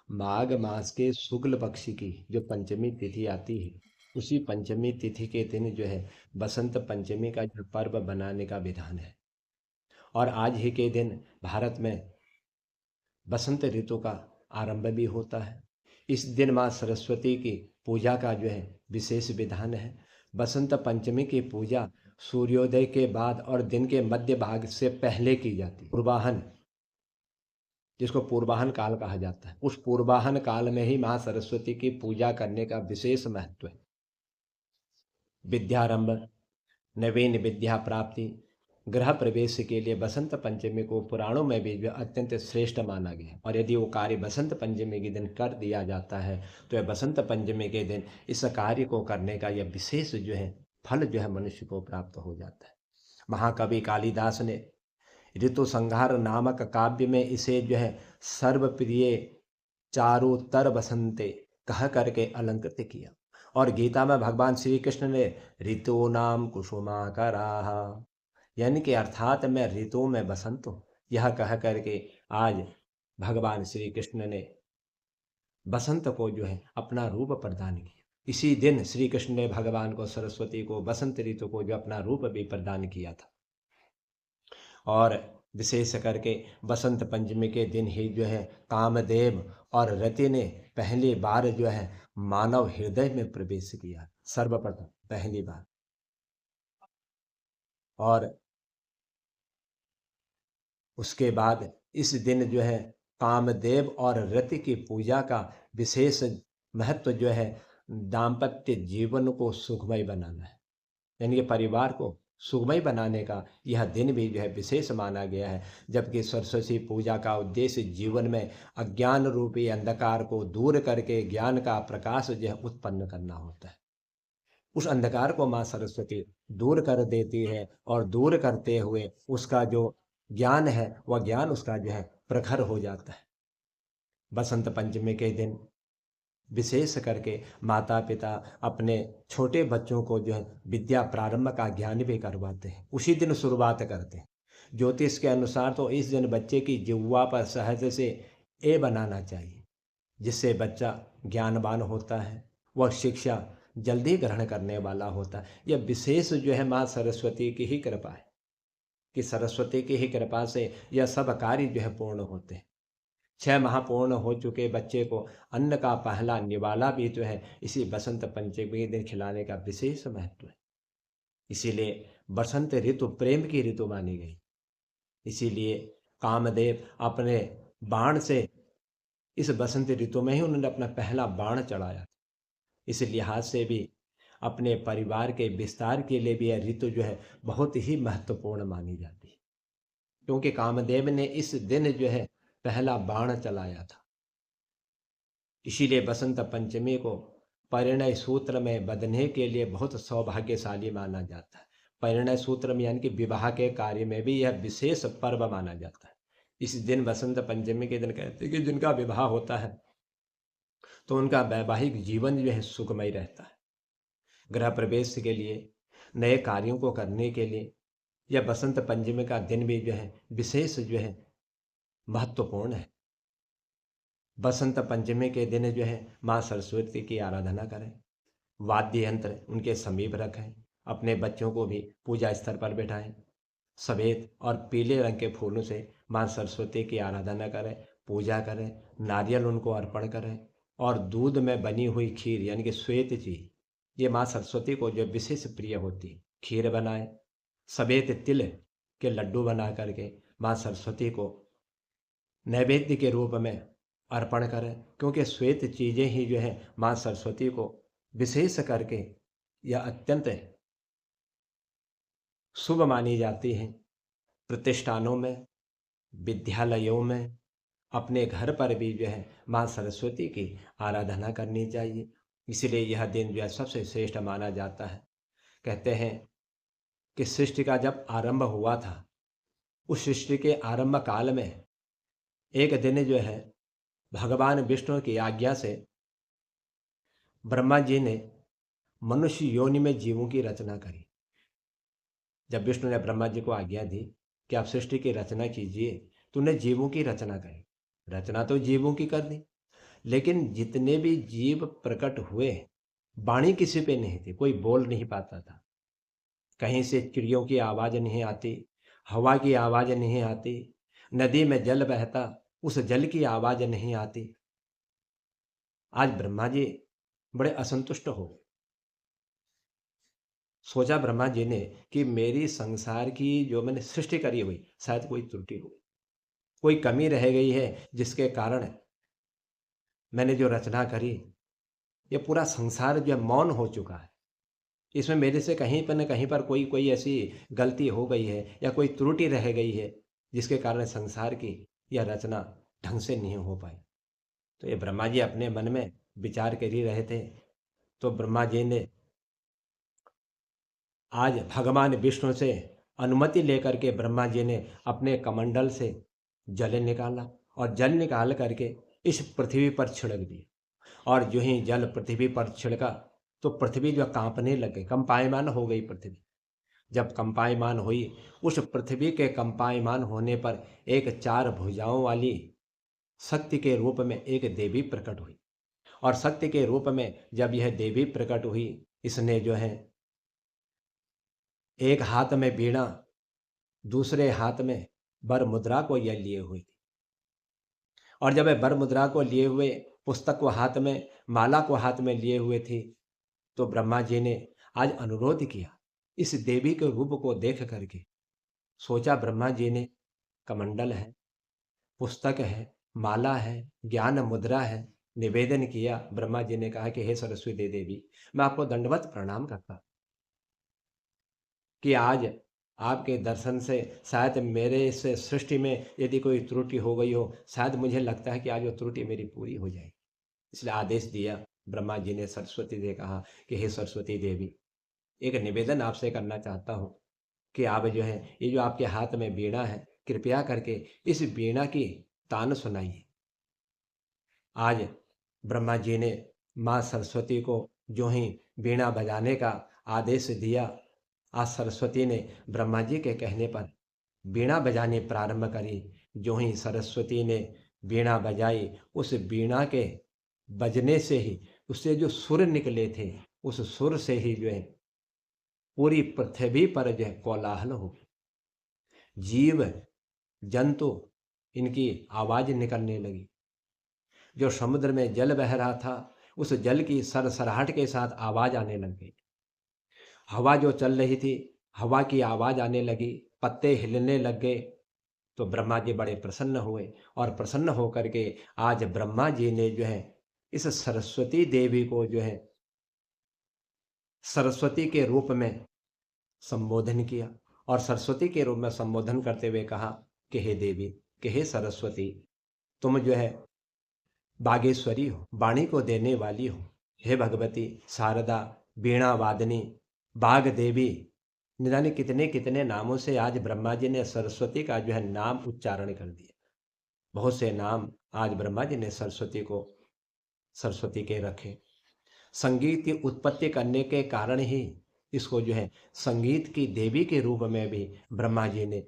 माघ मास के शुक्ल पक्ष की जो पंचमी तिथि आती है, उसी पंचमी तिथि के दिन जो है बसंत पंचमी का जो पर्व बनाने का विधान है। और आज ही के दिन भारत में बसंत ऋतु का आरंभ भी होता है। इस दिन माँ सरस्वती की पूजा का जो है विशेष विधान है। बसंत पंचमी की पूजा सूर्योदय के बाद और दिन के मध्य भाग से पहले की जाती है। पूर्वाहन, जिसको पूर्वाहन काल कहा जाता है, उस पूर्वाहन काल में ही माँ सरस्वती की पूजा करने का विशेष महत्व है। विद्यारंभ, नवीन विद्या प्राप्ति, गृह प्रवेश के लिए बसंत पंचमी को पुराणों में भी जो अत्यंत श्रेष्ठ माना गया है। और यदि वो कार्य बसंत पंचमी के दिन कर दिया जाता है तो यह बसंत पंचमी के दिन इस कार्य को करने का यह विशेष जो है फल जो है मनुष्य को प्राप्त हो जाता है। महाकवि कालिदास ने ऋतु संहार नामक काव्य में इसे जो है सर्वप्रिय चारुतर बसंते कह करके अलंकृत किया। और गीता में भगवान श्री कृष्ण ने ऋतु नाम कुसुमाकराः, यानी कि अर्थात मैं ऋतु में बसंत हूँ, यह कह करके आज भगवान श्री कृष्ण ने बसंत को जो है अपना रूप प्रदान किया। इसी दिन श्री कृष्ण ने भगवान को सरस्वती को बसंत ऋतु को जो अपना रूप भी प्रदान किया था। और विशेष करके बसंत पंचमी के दिन ही जो है कामदेव और रति ने पहली बार जो है मानव हृदय में प्रवेश किया, सर्वप्रथम पहली बार। और उसके बाद इस दिन जो है कामदेव और रति की पूजा का विशेष महत्व जो है दाम्पत्य जीवन को सुखमय बनाना है, यानी कि परिवार को सुखमय बनाने का यह दिन भी जो है विशेष माना गया है। जबकि सरस्वती पूजा का उद्देश्य जीवन में अज्ञान रूपी अंधकार को दूर करके ज्ञान का प्रकाश जो है उत्पन्न करना होता है। उस अंधकार को माँ सरस्वती दूर कर देती है और दूर करते हुए उसका जो ज्ञान है वह ज्ञान उसका जो है प्रखर हो जाता है। बसंत पंचमी के दिन विशेष करके माता पिता अपने छोटे बच्चों को जो है विद्या प्रारंभ का ज्ञान भी करवाते हैं, उसी दिन शुरुआत करते हैं। ज्योतिष के अनुसार तो इस दिन बच्चे की जिह्वा पर सहज से ए बनाना चाहिए, जिससे बच्चा ज्ञानवान होता है, वह शिक्षा जल्दी ग्रहण करने वाला होता है। यह विशेष जो है माँ सरस्वती की ही कृपा है कि सरस्वती की ही कृपा से यह सब कार्य जो है पूर्ण होते हैं। 6 माह पूर्ण हो चुके बच्चे को अन्न का पहला निवाला भी जो है इसी बसंत पंचमी के दिन खिलाने का विशेष महत्व है। इसीलिए बसंत ऋतु प्रेम की ऋतु मानी गई। इसीलिए कामदेव अपने बाण से इस बसंत ऋतु में ही उन्होंने अपना पहला बाण चढ़ाया। इस लिहाज से भी अपने परिवार के विस्तार के लिए भी यह ऋतु जो है बहुत ही महत्वपूर्ण मानी जाती है, क्योंकि कामदेव ने इस दिन जो है पहला बाण चलाया था। इसीलिए बसंत पंचमी को परिणय सूत्र में बंधने के लिए बहुत सौभाग्यशाली माना जाता है। परिणय सूत्र में यानी कि विवाह के कार्य में भी यह विशेष पर्व माना जाता है। इस दिन बसंत पंचमी के दिन कहते हैं कि जिनका विवाह होता है तो उनका वैवाहिक जीवन जो है सुखमय रहता है। गृह प्रवेश के लिए, नए कार्यों को करने के लिए यह बसंत पंचमी का दिन भी जो है विशेष जो है महत्वपूर्ण है। बसंत पंचमी के दिन जो है माँ सरस्वती की आराधना करें, वाद्य यंत्र उनके समीप रखें, अपने बच्चों को भी पूजा स्थल पर बैठाएं। सफ़ेद और पीले रंग के फूलों से माँ सरस्वती की आराधना करें, पूजा करें, नारियल उनको अर्पण करें। और दूध में बनी हुई खीर यानी कि श्वेत चीज, ये माँ सरस्वती को जो विशेष प्रिय होती है, खीर बनाएं। सफ़ेद तिल के लड्डू बना करके माँ सरस्वती को नैवेद्य के रूप में अर्पण करें, क्योंकि श्वेत चीज़ें ही जो है माँ सरस्वती को विशेष करके यह अत्यंत शुभ मानी जाती हैं। प्रतिष्ठानों में, विद्यालयों में, अपने घर पर भी जो है माँ सरस्वती की आराधना करनी चाहिए। इसलिए यह दिन जो है सबसे श्रेष्ठ माना जाता है। कहते हैं कि सृष्टि का जब आरंभ हुआ था, उस सृष्टि के आरंभ काल में एक दिन जो है भगवान विष्णु की आज्ञा से ब्रह्मा जी ने मनुष्य योनि में जीवों की रचना करी। जब विष्णु ने ब्रह्मा जी को आज्ञा दी कि आप सृष्टि की रचना कीजिए, तो उन्हें जीवों की रचना करी। रचना तो जीवों की कर दी, लेकिन जितने भी जीव प्रकट हुए, वाणी किसी पे नहीं थी, कोई बोल नहीं पाता था। कहीं से चिड़ियों की आवाज़ नहीं आती, हवा की आवाज़ नहीं आती, नदी में जल बहता, उस जल की आवाज़ नहीं आती। आज ब्रह्मा जी बड़े असंतुष्ट हो गए। सोचा ब्रह्मा जी ने कि मेरी संसार की जो मैंने सृष्टि करी हुई, शायद कोई त्रुटि हो गई, कोई कमी रह गई है, जिसके कारण मैंने जो रचना करी, ये पूरा संसार जो है मौन हो चुका है। इसमें मेरे से कहीं पर न कहीं पर कोई कोई ऐसी गलती हो गई है या कोई त्रुटि रह गई है, जिसके कारण संसार की यह रचना ढंग से नहीं हो पाई। तो ये ब्रह्मा जी अपने मन में विचार कर ही रहे थे। तो ब्रह्मा जी ने आज भगवान विष्णु से अनुमति लेकर के ब्रह्मा जी ने अपने कमंडल से जल निकाला और जल निकाल करके इस पृथ्वी पर छिड़क दिया। और जो ही जल पृथ्वी पर छिड़का, तो पृथ्वी जो कांपने लग गई, कंपायमान हो गई पृथ्वी। जब कंपायमान हुई, उस पृथ्वी के कंपायमान होने पर एक चार भुजाओं वाली शक्ति के रूप में एक देवी प्रकट हुई। और शक्ति के रूप में जब यह देवी प्रकट हुई, इसने जो है एक हाथ में वीणा, दूसरे हाथ में वर मुद्रा को यह लिए हुई थी। और जब वह वर मुद्रा को लिए हुए, पुस्तक को हाथ में, माला को हाथ में लिए हुए थी, तो ब्रह्मा जी ने आज अनुरोध किया इस देवी के रूप को देख करके। सोचा ब्रह्मा जी ने, कमंडल है, पुस्तक है, माला है, ज्ञान मुद्रा है, निवेदन किया। ब्रह्मा जी ने कहा कि हे सरस्वती देवी, मैं आपको दंडवत प्रणाम करता कि आज आपके दर्शन से शायद मेरे इस सृष्टि में यदि कोई त्रुटि हो गई हो, शायद मुझे लगता है कि आज वो त्रुटि मेरी पूरी हो जाएगी। इसलिए आदेश दिया ब्रह्मा जी ने, सरस्वती से कहा कि हे सरस्वती देवी, एक निवेदन आपसे करना चाहता हूँ कि आप जो है, ये जो आपके हाथ में वीणा है, कृपया करके इस वीणा की तान सुनाइए। आज ब्रह्मा जी ने माँ सरस्वती को जो ही वीणा बजाने का आदेश दिया, आज सरस्वती ने ब्रह्मा जी के कहने पर वीणा बजानी प्रारंभ करी। जो ही सरस्वती ने वीणा बजाई, उस वीणा के बजने से ही उससे जो सुर निकले थे, उस सुर से ही जो है पूरी पृथ्वी पर जो है कोलाहल हो गई। जीव जंतु इनकी आवाज निकलने लगी। जो समुद्र में जल बह रहा था, उस जल की सरसराहट के साथ आवाज आने लग गई। हवा जो चल रही थी, हवा की आवाज आने लगी, पत्ते हिलने लग गए। तो ब्रह्मा जी बड़े प्रसन्न हुए और प्रसन्न होकर के आज ब्रह्मा जी ने जो है इस सरस्वती देवी को जो है सरस्वती के रूप में संबोधन किया। और सरस्वती के रूप में संबोधन करते हुए कहा कि हे देवी, कि हे सरस्वती, तुम जो है बागेश्वरी हो, वाणी को देने वाली हो। हे भगवती शारदा, वीणा वादनी, बाग देवी, न जाने कितने कितने नामों से आज ब्रह्मा जी ने सरस्वती का जो है नाम उच्चारण कर दिया। बहुत से नाम आज ब्रह्मा जी ने सरस्वती को सरस्वती के रखे। संगीत की उत्पत्ति करने के कारण ही इसको जो है संगीत की देवी के रूप में भी ब्रह्मा जी ने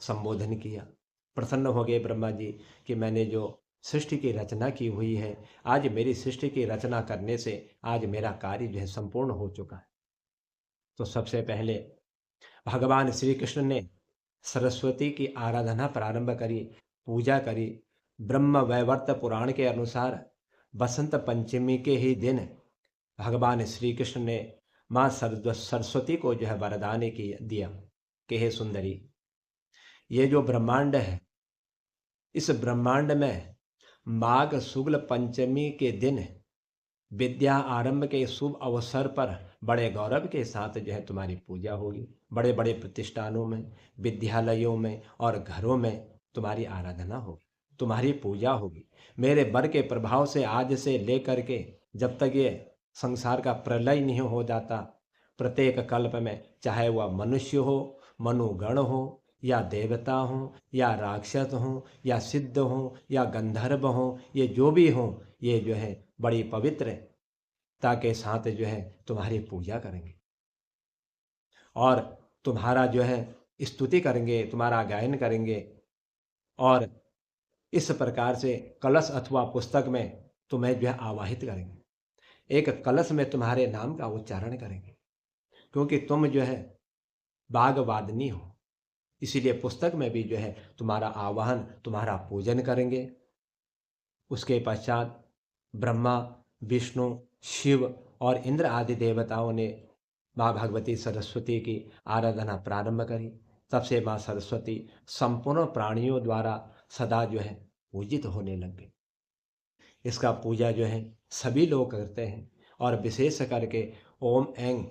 संबोधन किया। प्रसन्न हो गए ब्रह्मा जी कि मैंने जो सृष्टि की रचना की हुई है, आज मेरी सृष्टि की रचना करने से आज मेरा कार्य जो है संपूर्ण हो चुका है। तो सबसे पहले भगवान श्री कृष्ण ने सरस्वती की आराधना प्रारंभ करी, पूजा करी। ब्रह्म वैवर्त पुराण के अनुसार बसंत पंचमी के ही दिन भगवान श्री कृष्ण ने माँ सरस्वती को जो है वरदान की दिया कि हे सुंदरी, ये जो ब्रह्मांड है, इस ब्रह्मांड में माघ शुक्ल पंचमी के दिन विद्या आरंभ के शुभ अवसर पर बड़े गौरव के साथ जो है तुम्हारी पूजा होगी। बड़े बड़े प्रतिष्ठानों में, विद्यालयों में और घरों में तुम्हारी आराधना होगी, तुम्हारी पूजा होगी। मेरे वर के प्रभाव से आज से लेकर के जब तक ये संसार का प्रलय नहीं हो जाता, प्रत्येक कल्प में, चाहे वह मनुष्य हो, मनुगण हो, या देवता हो, या राक्षस हो, या सिद्ध हो, या गंधर्व हो, ये जो भी हो, ये जो है बड़ी पवित्रता के साथ जो है तुम्हारी पूजा करेंगे और तुम्हारा जो है स्तुति करेंगे, तुम्हारा गायन करेंगे और इस प्रकार से कलश अथवा पुस्तक में तुम्हें जो है आवाहित करेंगे। एक कलश में तुम्हारे नाम का उच्चारण करेंगे, क्योंकि तुम जो है वाग्वादिनी हो। इसीलिए पुस्तक में भी जो है तुम्हारा आवाहन, तुम्हारा पूजन करेंगे। उसके पश्चात ब्रह्मा, विष्णु, शिव और इंद्र आदि देवताओं ने माँ भगवती सरस्वती की आराधना प्रारंभ करी। तब से माँ सरस्वती संपूर्ण प्राणियों द्वारा सदा जो है पूजित होने लग गई। इसका पूजा जो है सभी लोग करते हैं, और विशेष करके ओम ऐं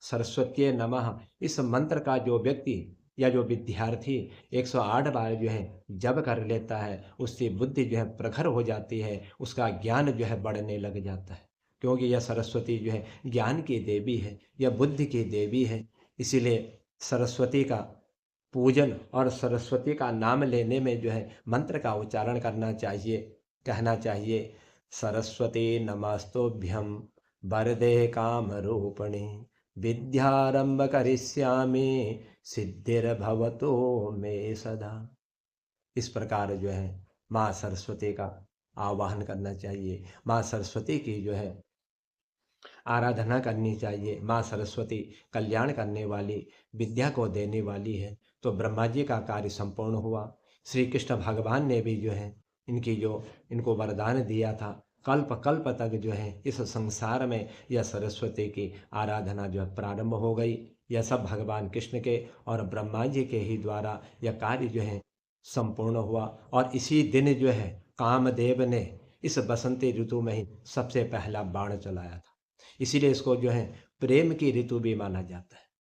सरस्वती नमः इस मंत्र का जो व्यक्ति या जो विद्यार्थी 108 बार जो है जप कर लेता है, उसकी बुद्धि जो है प्रखर हो जाती है, उसका ज्ञान जो है बढ़ने लग जाता है। क्योंकि यह सरस्वती जो है ज्ञान की देवी है, यह बुद्धि की देवी है। इसीलिए सरस्वती का पूजन और सरस्वती का नाम लेने में जो है मंत्र का उच्चारण करना चाहिए, कहना चाहिए, सरस्वती नमस्तुभ्यं वरदे काम रूपिणी विद्यारंभ करिष्यामि सिद्धिर्भवतु मे सदा। इस प्रकार जो है माँ सरस्वती का आवाहन करना चाहिए, माँ सरस्वती की जो है आराधना करनी चाहिए। माँ सरस्वती कल्याण करने वाली, विद्या को देने वाली है। तो ब्रह्मा जी का कार्य संपूर्ण हुआ। श्री कृष्ण भगवान ने भी जो है इनको वरदान दिया था, कल्प कल्प तक जो है इस संसार में यह सरस्वती की आराधना जो है प्रारंभ हो गई। यह सब भगवान कृष्ण के और ब्रह्मा जी के ही द्वारा यह कार्य जो है संपूर्ण हुआ। और इसी दिन जो है कामदेव ने इस बसंती ऋतु में ही सबसे पहला बाण चलाया था। इसीलिए इसको जो है प्रेम की ऋतु भी माना जाता है।